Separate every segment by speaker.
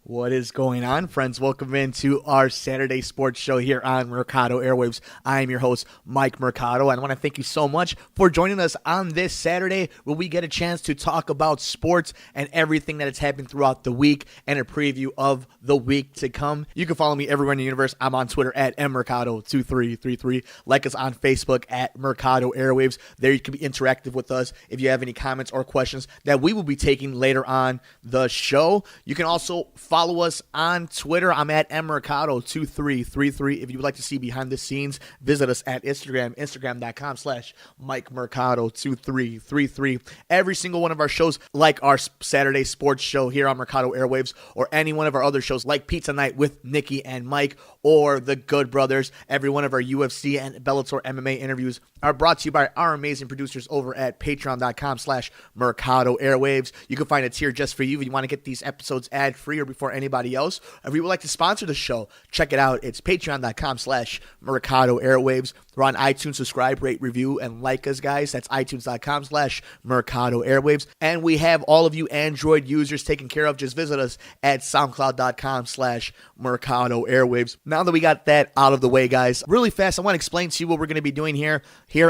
Speaker 1: What is going on, friends? Welcome into our Saturday sports show here on Mercado Airwaves. I am your host, Mike Mercado, and I want to thank you so much for joining us on this Saturday where we get a chance to talk about sports and everything that has happened throughout the week and a preview of the week to come. You can follow me everywhere in the universe. I'm on Twitter at mmercado2333. Like us on Facebook at Mercado Airwaves. There you can be interactive with us if you have any comments or questions that we will be taking later on the show. You can also follow us on Twitter. I'm at mmercado2333. If you would like to see behind the scenes, visit us at instagram.com/MikeMercado2333. Every single one of our shows, like our Saturday sports show here on Mercado Airwaves, or any one of our other shows like Pizza Night with Nikki and Mike, or The Good Brothers, every one of our UFC and Bellator MMA interviews are brought to you by our amazing producers over at patreon.com/Mercado Airwaves. You can find a tier just for you if you want to get these episodes ad-free or before anybody else. If you would like to sponsor the show, check it out. It's patreon.com/Mercado Airwaves. We're on iTunes. Subscribe, rate, review, and like us, guys. That's itunes.com/Mercado Airwaves. And we have all of you Android users taken care of. Just visit us at soundcloud.com/Mercado Airwaves. Now that we got that out of the way, guys, really fast, I want to explain to you what we're going to be doing here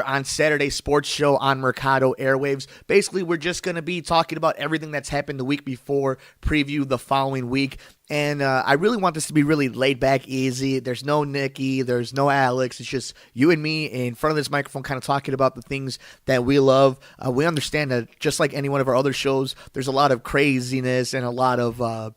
Speaker 1: on Saturday Sports Show on Mercado Airwaves. Basically, we're just going to be talking about everything that's happened the week before, preview the following week. And I really want this to be really laid back, easy. There's no Nikki, there's no Alex. It's just you and me in front of this microphone kind of talking about the things that we love. We understand that just like any one of our other shows, there's a lot of craziness and a lot of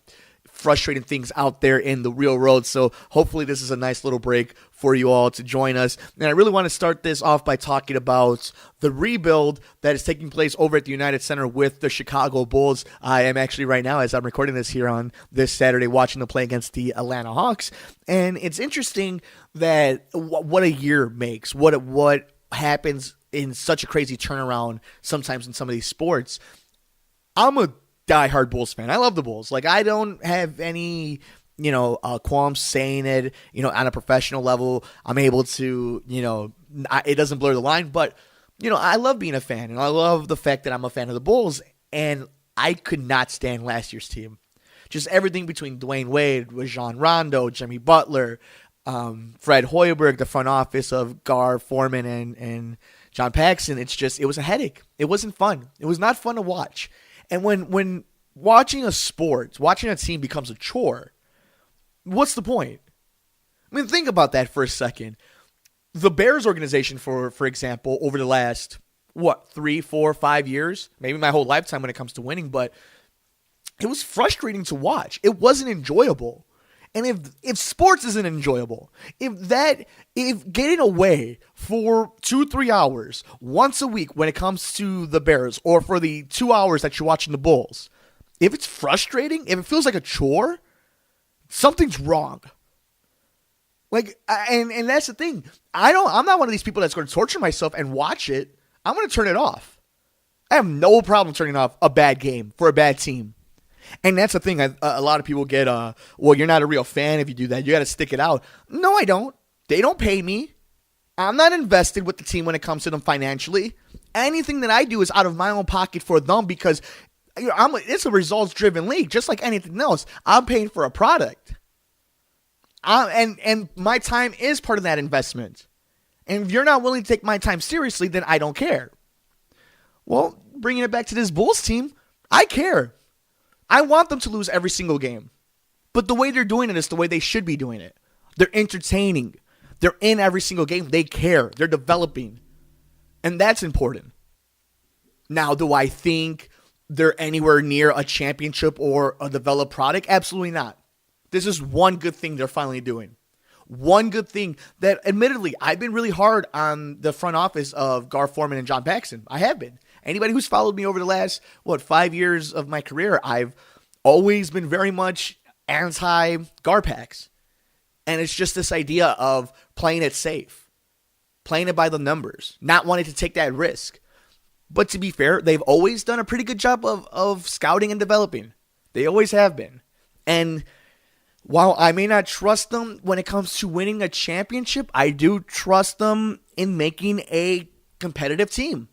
Speaker 1: frustrating things out there in the real world. So hopefully this is a nice little break for you all to join us. And I really want to start this off by talking about the rebuild that is taking place over at the United Center with the Chicago Bulls. I am actually right now, as I'm recording this here on this Saturday, watching them play against the Atlanta Hawks. And it's interesting that what a year makes, what happens in such a crazy turnaround sometimes in some of these sports. I'm a diehard Bulls fan. I love the Bulls. Like, I don't have any, qualms saying it, on a professional level. I'm able to, it doesn't blur the line, but, I love being a fan, and I love the fact that I'm a fan of the Bulls, and I could not stand last year's team. Just everything between Dwayne Wade, Rajon Rondo, Jimmy Butler, Fred Hoiberg, the front office of Gar Forman and John Paxson. It was a headache. It wasn't fun. It was not fun to watch. And when watching a team becomes a chore, what's the point? I mean, think about that for a second. The Bears organization, for example, over the last, 3, 4, 5 years, maybe my whole lifetime when it comes to winning, but it was frustrating to watch. It wasn't enjoyable. And if sports isn't enjoyable, if getting away for 2-3 hours once a week when it comes to the Bears, or for the 2 hours that you're watching the Bulls, if it's frustrating, if it feels like a chore, something's wrong. Like, and that's the thing. I'm not one of these people that's going to torture myself and watch it. I'm going to turn it off. I have no problem turning off a bad game for a bad team. And that's the thing. A lot of people get, you're not a real fan if you do that. You got to stick it out. No, I don't. They don't pay me. I'm not invested with the team when it comes to them financially. Anything that I do is out of my own pocket for them because it's a results-driven league, just like anything else. I'm paying for a product. And my time is part of that investment. And if you're not willing to take my time seriously, then I don't care. Well, bringing it back to this Bulls team, I care. I want them to lose every single game. But the way they're doing it is the way they should be doing it. They're entertaining. They're in every single game. They care. They're developing. And that's important. Now, do I think they're anywhere near a championship or a developed product? Absolutely not. This is one good thing they're finally doing. One good thing that, admittedly, I've been really hard on the front office of Gar Forman and John Paxson. I have been. Anybody who's followed me over the last, 5 years of my career, I've always been very much anti-Garpax. And it's just this idea of playing it safe, playing it by the numbers, not wanting to take that risk. But to be fair, they've always done a pretty good job of scouting and developing. They always have been. And while I may not trust them when it comes to winning a championship, I do trust them in making a competitive team.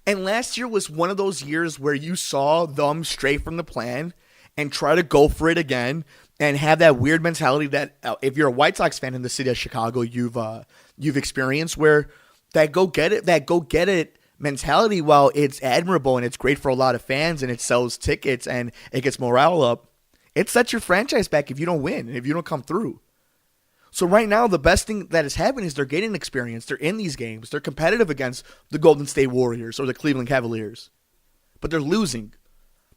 Speaker 1: And last year was one of those years where you saw them stray from the plan and try to go for it again and have that weird mentality that if you're a White Sox fan in the city of Chicago, you've experienced, where that go get it mentality, while it's admirable and it's great for a lot of fans and it sells tickets and it gets morale up, it sets your franchise back if you don't win and if you don't come through. So right now, the best thing that has happened is they're getting experience. They're in these games. They're competitive against the Golden State Warriors or the Cleveland Cavaliers. But they're losing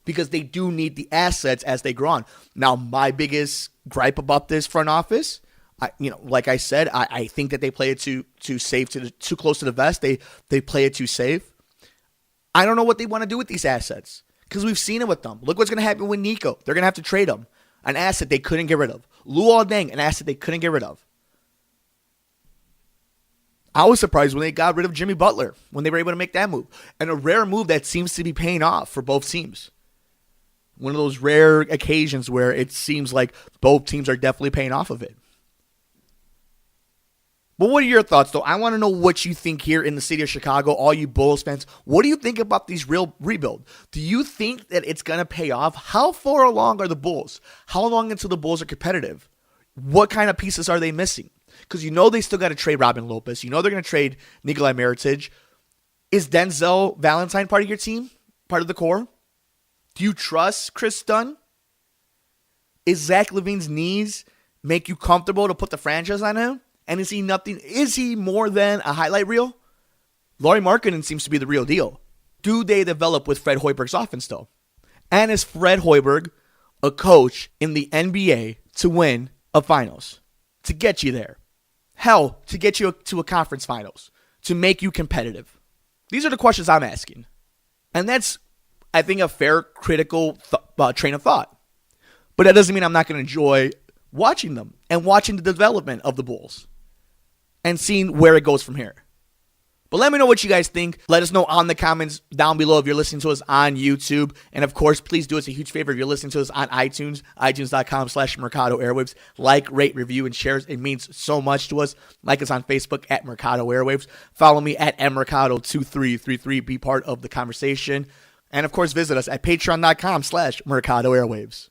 Speaker 1: because they do need the assets as they grow on. Now, my biggest gripe about this front office, like I said, I think that they play it too safe, too close to the vest. They play it too safe. I don't know what they want to do with these assets because we've seen it with them. Look what's going to happen with Nico. They're going to have to trade him. An asset they couldn't get rid of. Luol Deng, an asset they couldn't get rid of. I was surprised when they got rid of Jimmy Butler, when they were able to make that move. And a rare move that seems to be paying off for both teams. One of those rare occasions where it seems like both teams are definitely paying off of it. But what are your thoughts, though? I want to know what you think here in the city of Chicago, all you Bulls fans. What do you think about these real rebuild? Do you think that it's going to pay off? How far along are the Bulls? How long until the Bulls are competitive? What kind of pieces are they missing? Because they still got to trade Robin Lopez. They're going to trade Nikolai Mirotic. Is Denzel Valentine part of your team? Part of the core? Do you trust Chris Dunn? Is Zach LaVine's knees make you comfortable to put the franchise on him? And is he nothing? Is he more than a highlight reel? Lauri Markkanen seems to be the real deal. Do they develop with Fred Hoiberg's offense, though? And is Fred Hoiberg a coach in the NBA to win a finals? To get you there? Hell, to get you to a conference finals? To make you competitive? These are the questions I'm asking. And that's, I think, a fair, critical train of thought. But that doesn't mean I'm not going to enjoy watching them and watching the development of the Bulls and seeing where it goes from here. But let me know what you guys think. Let us know on the comments down below if you're listening to us on YouTube. And of course, please do us a huge favor if you're listening to us on iTunes, itunes.com/Mercado Airwaves. Like, rate, review, and shares. It means so much to us. Like us on Facebook at Mercado Airwaves. Follow me at mmercado2333. Be part of the conversation. And of course, visit us at patreon.com/Mercado Airwaves.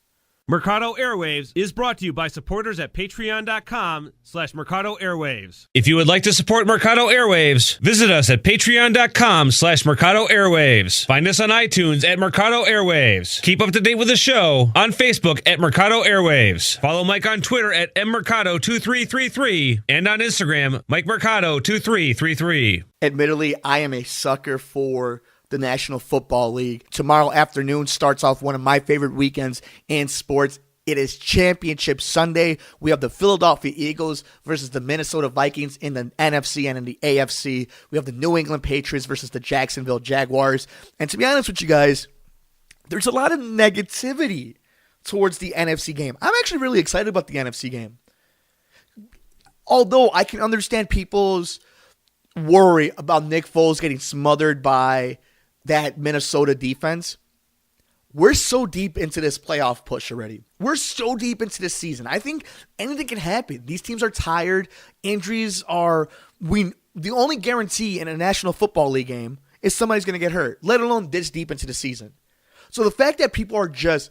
Speaker 2: Mercado Airwaves is brought to you by supporters at patreon.com/Mercado Airwaves. If you would like to support Mercado Airwaves, visit us at patreon.com/Mercado Airwaves. Find us on iTunes at Mercado Airwaves. Keep up to date with the show on Facebook at Mercado Airwaves. Follow Mike on Twitter at mmercado2333 and on Instagram, MikeMercado2333.
Speaker 1: Admittedly, I am a sucker for the National Football League. Tomorrow afternoon starts off one of my favorite weekends in sports. It is Championship Sunday. We have the Philadelphia Eagles versus the Minnesota Vikings in the NFC and in the AFC. We have the New England Patriots versus the Jacksonville Jaguars. And to be honest with you guys, there's a lot of negativity towards the NFC game. I'm actually really excited about the NFC game. Although I can understand people's worry about Nick Foles getting smothered by that Minnesota defense. We're so deep into this playoff push already. We're so deep into this season. I think anything can happen. These teams are tired. Injuries are... The only guarantee in a National Football League game is somebody's going to get hurt, let alone this deep into the season. So the fact that people are just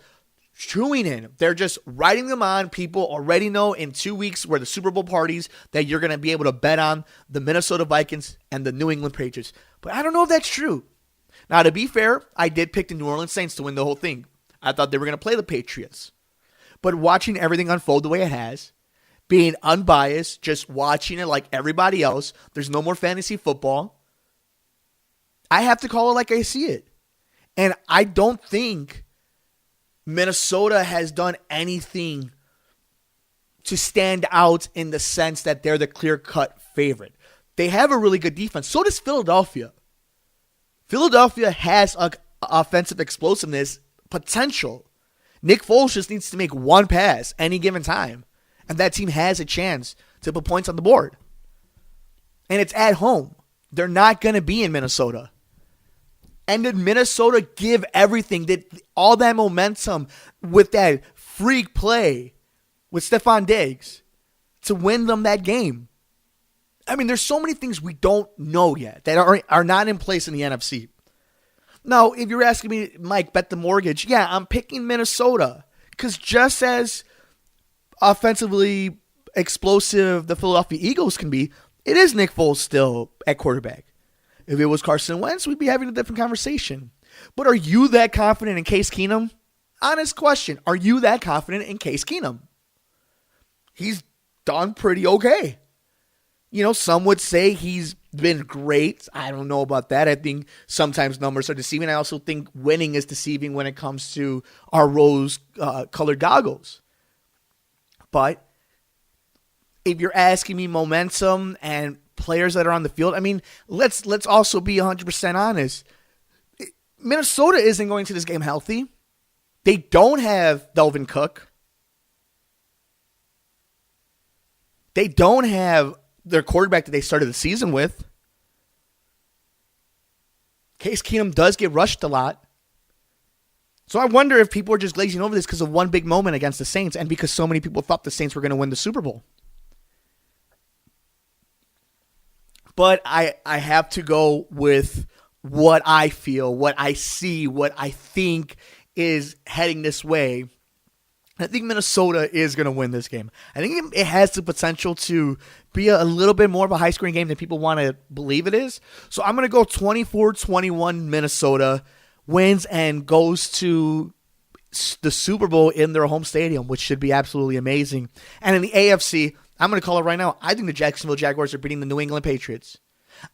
Speaker 1: tuning in, they're just writing them on. People already know in 2 weeks where the Super Bowl parties that you're going to be able to bet on the Minnesota Vikings and the New England Patriots. But I don't know if that's true. Now, to be fair, I did pick the New Orleans Saints to win the whole thing. I thought they were going to play the Patriots. But watching everything unfold the way it has, being unbiased, just watching it like everybody else, there's no more fantasy football. I have to call it like I see it. And I don't think Minnesota has done anything to stand out in the sense that they're the clear-cut favorite. They have a really good defense. So does Philadelphia. Philadelphia has offensive explosiveness potential. Nick Foles just needs to make one pass any given time, and that team has a chance to put points on the board. And it's at home. They're not going to be in Minnesota. And did Minnesota give everything, did all that momentum with that freak play with Stephon Diggs to win them that game? I mean, there's so many things we don't know yet that are not in place in the NFC. Now, if you're asking me, Mike, bet the mortgage, yeah, I'm picking Minnesota. Because just as offensively explosive the Philadelphia Eagles can be, it is Nick Foles still at quarterback. If it was Carson Wentz, we'd be having a different conversation. But are you that confident in Case Keenum? Honest question. Are you that confident in Case Keenum? He's done pretty okay. Some would say he's been great. I don't know about that. I think sometimes numbers are deceiving. I also think winning is deceiving when it comes to our rose-colored goggles. But if you're asking me momentum and players that are on the field, let's also be 100% honest. Minnesota isn't going to this game healthy. They don't have Dalvin Cook. They don't have their quarterback that they started the season with. Case Keenum does get rushed a lot. So I wonder if people are just glazing over this because of one big moment against the Saints and because so many people thought the Saints were going to win the Super Bowl. But I have to go with what I feel, what I see, what I think is heading this way. I think Minnesota is going to win this game. I think it has the potential to be a little bit more of a high-scoring game than people want to believe it is. So I'm going to go 24-21 Minnesota wins and goes to the Super Bowl in their home stadium, which should be absolutely amazing. And in the AFC, I'm going to call it right now. I think the Jacksonville Jaguars are beating the New England Patriots.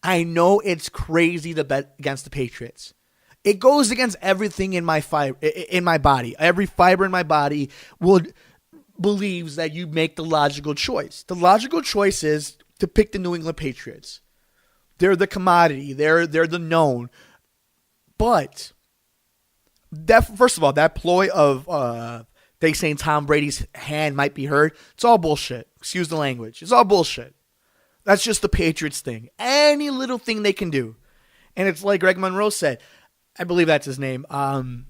Speaker 1: I know it's crazy to bet against the Patriots. It goes against everything in my body. Every fiber in my body believes that you make the logical choice. The logical choice is to pick the New England Patriots. They're the commodity. They're the known. But first of all, that ploy of they saying Tom Brady's hand might be hurt, it's all bullshit. Excuse the language. It's all bullshit. That's just the Patriots thing. Any little thing they can do. And it's like Greg Monroe said. I believe that's his name. Doug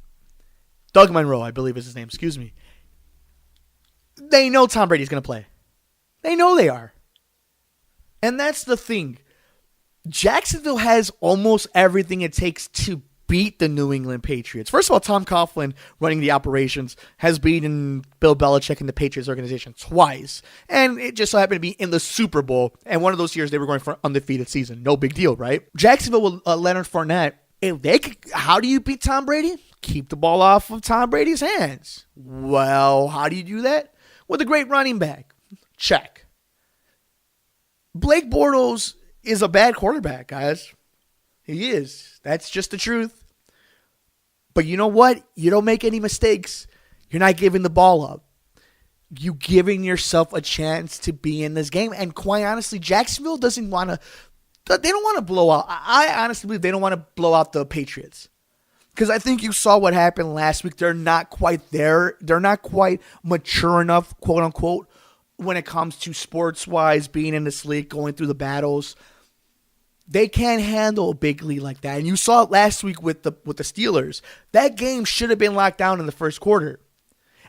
Speaker 1: Monroe, I believe is his name. Excuse me. They know Tom Brady's going to play. They know they are. And that's the thing. Jacksonville has almost everything it takes to beat the New England Patriots. First of all, Tom Coughlin, running the operations, has beaten Bill Belichick and the Patriots organization twice. And it just so happened to be in the Super Bowl. And one of those years they were going for an undefeated season. No big deal, right? Jacksonville with Leonard Fournette. How do you beat Tom Brady? Keep the ball off of Tom Brady's hands. Well, how do you do that? With a great running back. Check. Blake Bortles is a bad quarterback, guys. He is. That's just the truth. But you know what? You don't make any mistakes. You're not giving the ball up. You giving yourself a chance to be in this game. And quite honestly, Jacksonville doesn't want to. They don't want to blow out. I honestly believe they don't want to blow out the Patriots. Because I think you saw what happened last week. They're not quite there. They're not quite mature enough, quote unquote, when it comes to sports-wise, being in this league, going through the battles. They can't handle a big lead like that. And you saw it last week with the Steelers. That game should have been locked down in the first quarter.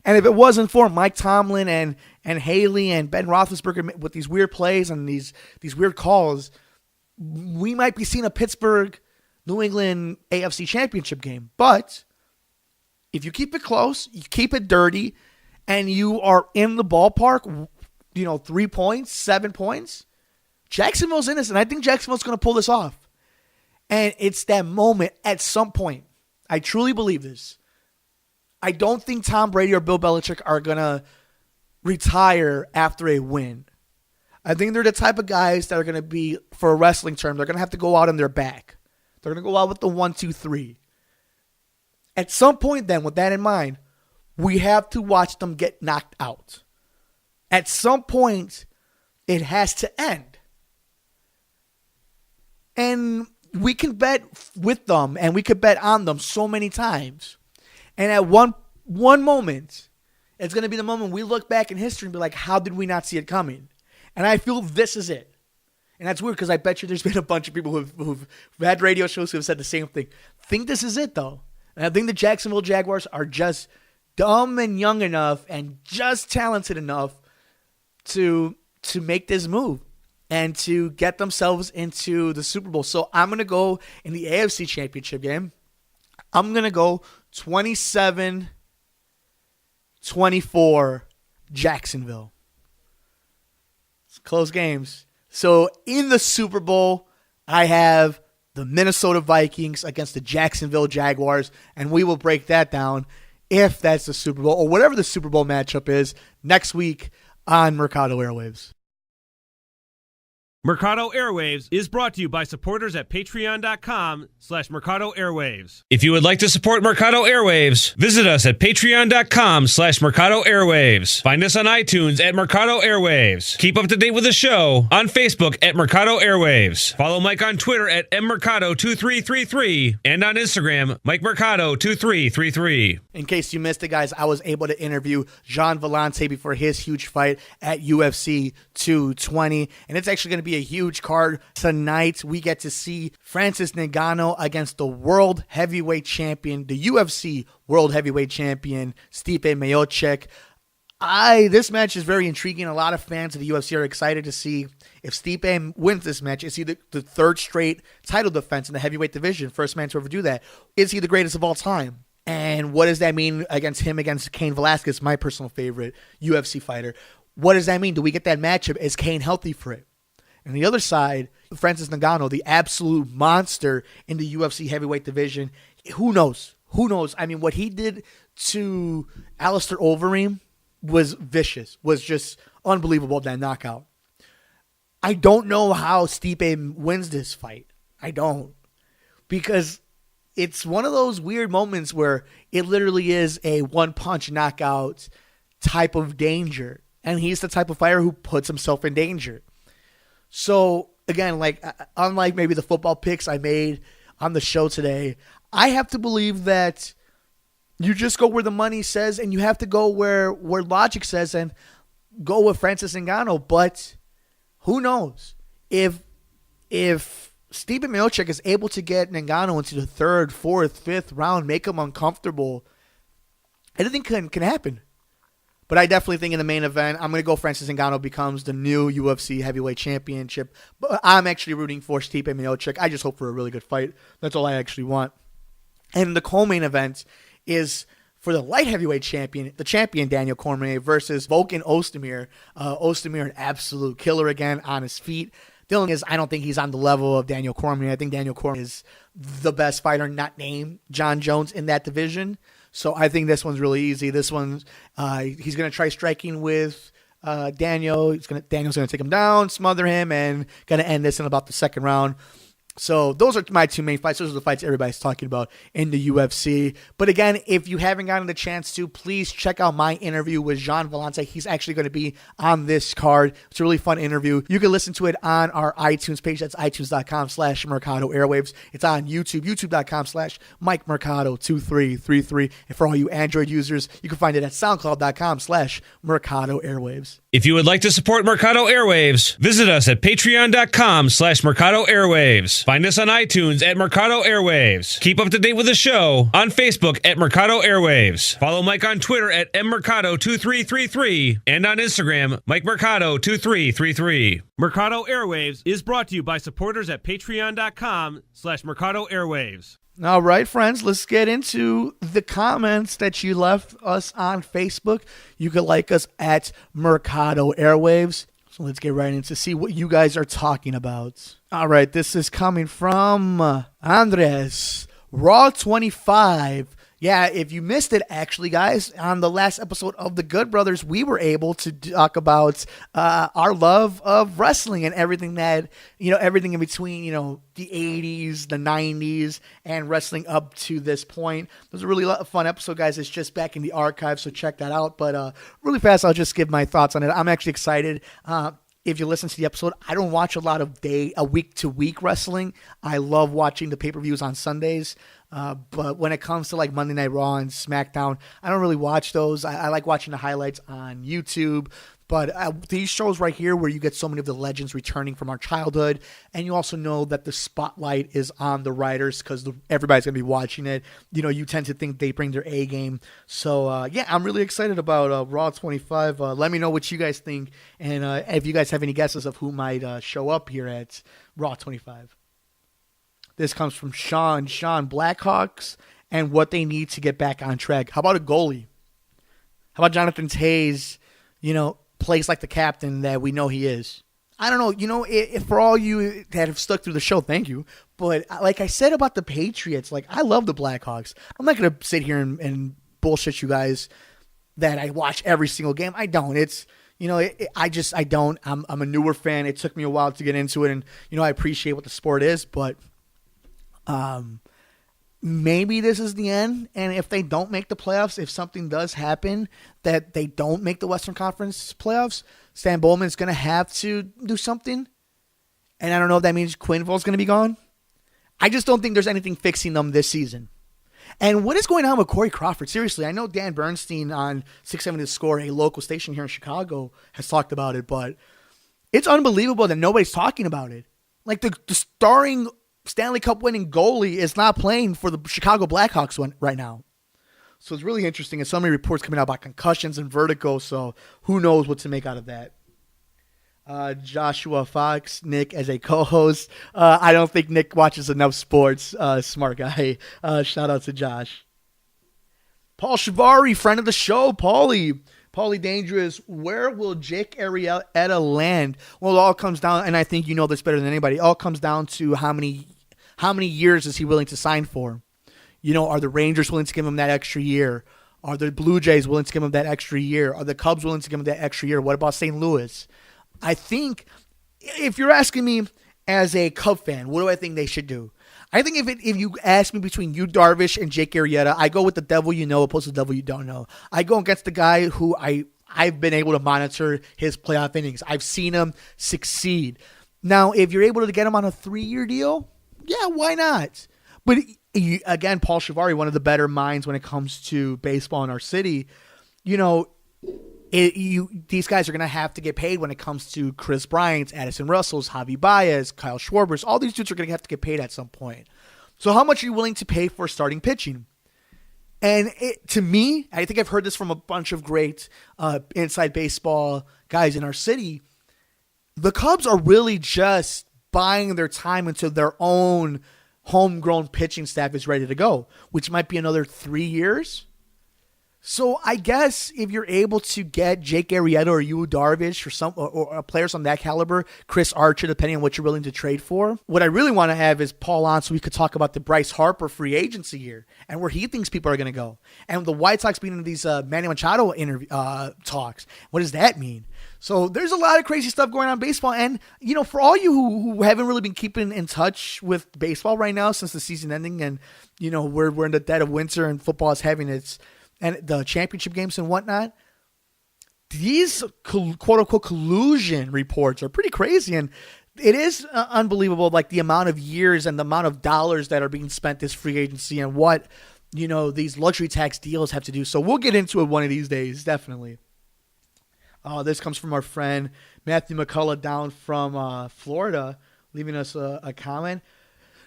Speaker 1: And if it wasn't for Mike Tomlin and Haley and Ben Roethlisberger with these weird plays and these weird calls, we might be seeing a Pittsburgh New England AFC Championship game. But if you keep it close, you keep it dirty, and you are in the ballpark, 3 points, 7 points, Jacksonville's in this, and I think Jacksonville's going to pull this off. And it's that moment at some point. I truly believe this. I don't think Tom Brady or Bill Belichick are going to retire after a win. I think they're the type of guys that are going to be, for a wrestling term, they're going to have to go out on their back. They're going to go out with the 1, 2, 3. At some point then, with that in mind, we have to watch them get knocked out. At some point, it has to end. And we can bet with them, and we could bet on them so many times. And at one moment, it's going to be the moment we look back in history and be like, how did we not see it coming? And I feel this is it. And that's weird because I bet you there's been a bunch of people who've had radio shows who have said the same thing. Think this is it, though. And I think the Jacksonville Jaguars are just dumb and young enough and just talented enough to make this move and to get themselves into the Super Bowl. So I'm going to go in the AFC Championship game. I'm going to go 27-20 24 Jacksonville. It's close games. So in the Super Bowl, I have the Minnesota Vikings against the Jacksonville Jaguars, and we will break that down if that's the Super Bowl or whatever the Super Bowl matchup is next week on Mercado Airwaves.
Speaker 2: Mercado Airwaves is brought to you by supporters at patreon.com/Mercado Airwaves. If you would like to support Mercado Airwaves, visit us at patreon.com/Mercado Airwaves. Find us on iTunes at Mercado Airwaves. Keep up to date with the show on Facebook at Mercado Airwaves. Follow Mike on Twitter at mmercado2333 and on Instagram, Mike Mercado2333.
Speaker 1: In case you missed it, guys, I was able to interview Gian Villante before his huge fight at UFC 220, and it's actually going to be a huge card tonight. We get to see Francis Ngannou against the world heavyweight champion, the UFC world heavyweight champion, Stipe Miocic. This match is very intriguing. A lot of fans of the UFC are excited to see if Stipe wins this match. Is he the third straight title defense in the heavyweight division? First man to ever do that. Is he the greatest of all time? And what does that mean against Cain Velasquez, my personal favorite UFC fighter? What does that mean? Do we get that matchup? Is Cain healthy for it? And the other side, Francis Ngannou, the absolute monster in the UFC heavyweight division. Who knows? Who knows? I mean, what he did to Alistair Overeem was vicious, was just unbelievable, that knockout. I don't know how Stipe wins this fight. I don't. Because it's one of those weird moments where it literally is a one-punch knockout type of danger. And he's the type of fighter who puts himself in danger. So, again, unlike maybe the football picks I made on the show today, I have to believe that you just go where the money says, and you have to go where logic says and go with Francis Ngannou. But who knows? If Stipe Miocic is able to get Ngannou into the third, fourth, fifth round, make him uncomfortable, anything can happen. But I definitely think in the main event, I'm going to go Francis Ngannou becomes the new UFC heavyweight championship. But I'm actually rooting for Stipe Miocic. I just hope for a really good fight. That's all I actually want. And the co-main event is for the light heavyweight champion, the champion Daniel Cormier versus Volkan Ozdemir. Ozdemir, an absolute killer again on his feet. The only thing is, I don't think he's on the level of Daniel Cormier. I think Daniel Cormier is the best fighter, not named John Jones, in that division. So I think this one's really easy. This one's he's going to try striking with Daniel. Daniel's going to take him down, smother him, and going to end this in about the second round. So those are my two main fights. Those are the fights everybody's talking about in the UFC. But again, if you haven't gotten the chance to, please check out my interview with Gian Villante. He's actually going to be on this card. It's a really fun interview. You can listen to it on our iTunes page. That's itunes.com/Mercado Airwaves. It's on YouTube, youtube.com/Mike Mercado 2333. And for all you Android users, you can find it at soundcloud.com/Mercado Airwaves.
Speaker 2: If you would like to support Mercado Airwaves, visit us at patreon.com/Mercado Airwaves. Find us on iTunes at Mercado Airwaves. Keep up to date with the show on Facebook at Mercado Airwaves. Follow Mike on Twitter at mmercado2333 and on Instagram, Mike Mercado2333. Mercado Airwaves is brought to you by supporters at patreon.com/Mercado Airwaves.
Speaker 1: All right, friends, let's get into the comments that you left us on Facebook. You can like us at Mercado Airwaves. So let's get right in to see what you guys are talking about. All right, this is coming from Andres, Raw 25. Yeah, if you missed it, actually, guys, on the last episode of The Good Brothers, we were able to talk about our love of wrestling and everything that, everything in between, the 80s, the 90s, and wrestling up to this point. It was a really fun episode, guys. It's just back in the archive, so check that out. But really fast, I'll just give my thoughts on it. I'm actually excited. If you listen to the episode, I don't watch a lot of week-to-week wrestling. I love watching the pay-per-views on Sundays. But when it comes to like Monday Night Raw and SmackDown, I don't really watch those. I like watching the highlights on YouTube. But these shows right here where you get so many of the legends returning from our childhood, and you also know that the spotlight is on the writers because everybody's going to be watching it. You tend to think they bring their A game. So, yeah, I'm really excited about Raw 25. Let me know what you guys think, and if you guys have any guesses of who might show up here at Raw 25. This comes from Sean Blackhawks and what they need to get back on track. How about a goalie? How about Jonathan Tays, plays like the captain that we know he is? I don't know. For all you that have stuck through the show, thank you. But like I said about the Patriots, like I love the Blackhawks. I'm not going to sit here and bullshit you guys that I watch every single game. I don't. It's, I don't. I'm a newer fan. It took me a while to get into it. And, I appreciate what the sport is. But maybe this is the end. And if they don't make the playoffs, if something does happen that they don't make the Western Conference playoffs, Stan Bowman's going to have to do something. And I don't know if that means Quenneville's going to be gone. I just don't think there's anything fixing them this season. And what is going on with Corey Crawford? Seriously, I know Dan Bernstein on 670 The Score, a local station here in Chicago, has talked about it, but it's unbelievable that nobody's talking about it. Like the starring Stanley Cup winning goalie is not playing for the Chicago Blackhawks right now. So it's really interesting. And so many reports coming out about concussions and vertigo, so who knows what to make out of that. Joshua Fox, Nick as a co-host. I don't think Nick watches enough sports. Smart guy. Shout out to Josh. Paul Shivari, friend of the show. Paulie Dangerous. Where will Jake Arrieta land? Well, it all comes down, and I think you know this better than anybody. It all comes down to how many years is he willing to sign for? Are the Rangers willing to give him that extra year? Are the Blue Jays willing to give him that extra year? Are the Cubs willing to give him that extra year? What about St. Louis? I think if you're asking me as a Cub fan, what do I think they should do? I think if you ask me between Yu Darvish and Jake Arrieta, I go with the devil you know opposed to the devil you don't know. I go against the guy who I've been able to monitor his playoff innings. I've seen him succeed. Now, if you're able to get him on a 3-year deal, yeah, why not? But again, Paul Shivari, one of the better minds when it comes to baseball in our city, these guys are going to have to get paid when it comes to Chris Bryant's, Addison Russell's, Javi Baez, Kyle Schwarber's. All these dudes are going to have to get paid at some point. So how much are you willing to pay for starting pitching? And to me, I think I've heard this from a bunch of great inside baseball guys in our city. The Cubs are really just buying their time until their own homegrown pitching staff is ready to go, which might be another 3 years. So I guess if you're able to get Jake Arrieta or Yu Darvish or players on that caliber, Chris Archer, depending on what you're willing to trade for. What I really want to have is Paul on so we could talk about the Bryce Harper free agency here and where he thinks people are going to go. And the White Sox being in these Manny Machado talks. What does that mean? So there's a lot of crazy stuff going on in baseball. And, for all you who haven't really been keeping in touch with baseball right now since the season ending and, we're in the dead of winter and football is having its and the championship games and whatnot, these quote-unquote collusion reports are pretty crazy. And it is unbelievable, like the amount of years and the amount of dollars that are being spent this free agency and what, these luxury tax deals have to do. So we'll get into it one of these days, definitely. This comes from our friend Matthew McCullough down from Florida, leaving us a comment.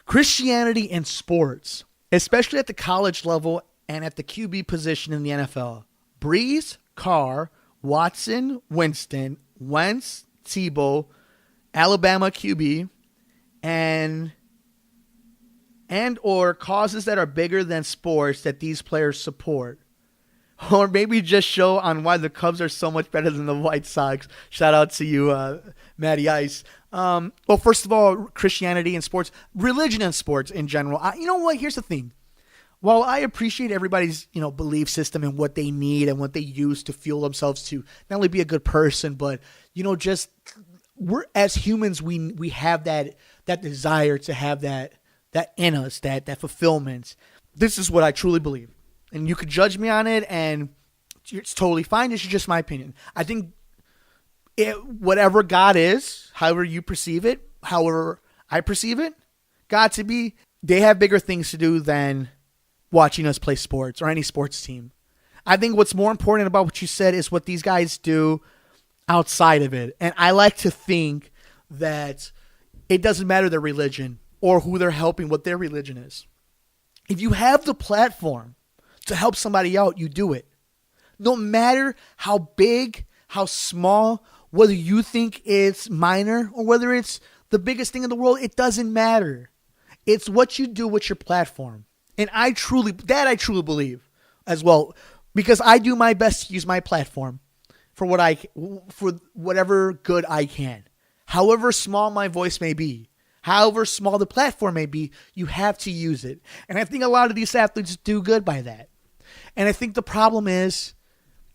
Speaker 1: Christianity in sports, especially at the college level and at the QB position in the NFL. Breeze, Carr, Watson, Winston, Wentz, Tebow, Alabama QB, and or causes that are bigger than sports that these players support. Or maybe just show on why the Cubs are so much better than the White Sox. Shout out to you, Matty Ice. Well, first of all, Christianity in sports, religion in sports in general. You know what? Here's the thing. While I appreciate everybody's, belief system and what they need and what they use to fuel themselves to not only be a good person, but, just we're as humans, we have that desire to have that in us, that fulfillment. This is what I truly believe. And you could judge me on it, and it's totally fine. This is just my opinion. I think whatever God is, however you perceive it, however I perceive it, God to be, they have bigger things to do than watching us play sports or any sports team. I think what's more important about what you said is what these guys do outside of it. And I like to think that it doesn't matter their religion or who they're helping, what their religion is. If you have the platform to help somebody out, you do it. No matter how big, how small, whether you think it's minor or whether it's the biggest thing in the world, it doesn't matter. It's what you do with your platform. And I truly believe as well. because I do my best to use my platform for whatever good I can. However small my voice may be, however small the platform may be, you have to use it. And I think a lot of these athletes do good by that. And I think the problem is,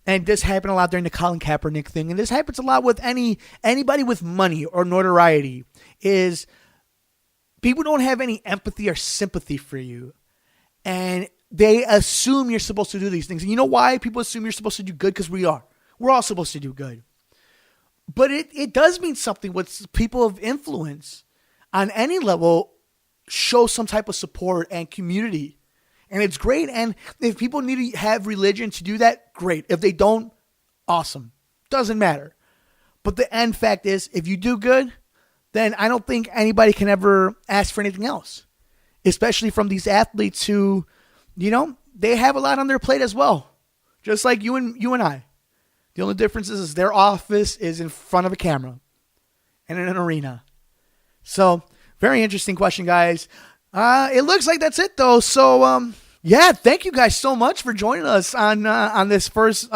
Speaker 1: and this happened a lot during the Colin Kaepernick thing, and this happens a lot with anybody with money or notoriety, is people don't have any empathy or sympathy for you. And they assume you're supposed to do these things. And you know why people assume you're supposed to do good? Because we are. We're all supposed to do good. But it does mean something when people of influence on any level show some type of support and community. And it's great. And if people need to have religion to do that, great. If they don't, awesome. Doesn't matter. But the end fact is, if you do good, then I don't think anybody can ever ask for anything else. Especially from these athletes who, they have a lot on their plate as well. Just like you and I. The only difference is their office is in front of a camera and in an arena. So, very interesting question, guys. It looks like that's it, though. So, thank you guys so much for joining us on this first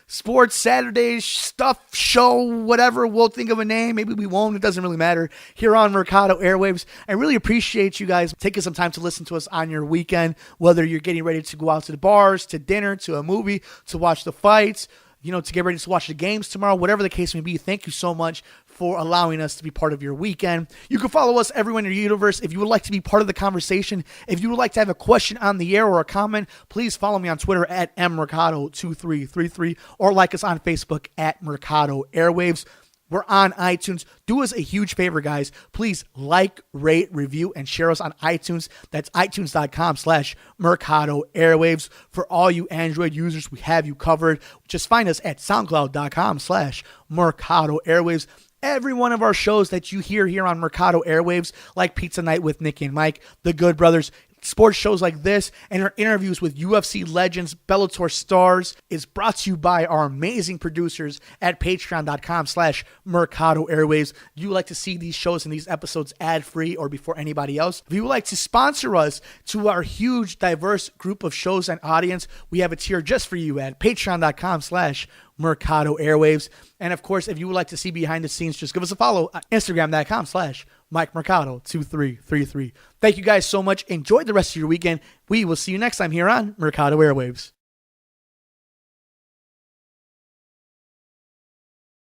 Speaker 1: Sports Saturday stuff show, whatever. We'll think of a name. Maybe we won't. It doesn't really matter. Here on Mercado Airwaves. I really appreciate you guys taking some time to listen to us on your weekend, whether you're getting ready to go out to the bars, to dinner, to a movie, to watch the fights, to get ready to watch the games tomorrow, whatever the case may be. Thank you so much for allowing us to be part of your weekend. You can follow us everywhere in your universe. If you would like to be part of the conversation, if you would like to have a question on the air or a comment, please follow me on Twitter at mmercado2333 or like us on Facebook at Mercado Airwaves. We're on iTunes. Do us a huge favor, guys. Please like, rate, review, and share us on iTunes. That's itunes.com/Mercado Airwaves. For all you Android users, we have you covered. Just find us at soundcloud.com/Mercado Airwaves. Every one of our shows that you hear here on Mercado Airwaves, like Pizza Night with Nicky and Mike, The Good Brothers, sports shows like this, and our interviews with UFC legends, Bellator stars, is brought to you by our amazing producers at patreon.com/Mercado Airwaves. If you would like to see these shows and these episodes ad-free or before anybody else, if you would like to sponsor us to our huge, diverse group of shows and audience, we have a tier just for you at patreon.com/Mercado Airwaves. And of course, if you would like to see behind the scenes, just give us a follow at Instagram.com/Mike Mercado 2333. Thank you guys so much. Enjoy the rest of your weekend. We will see you next time here on Mercado Airwaves.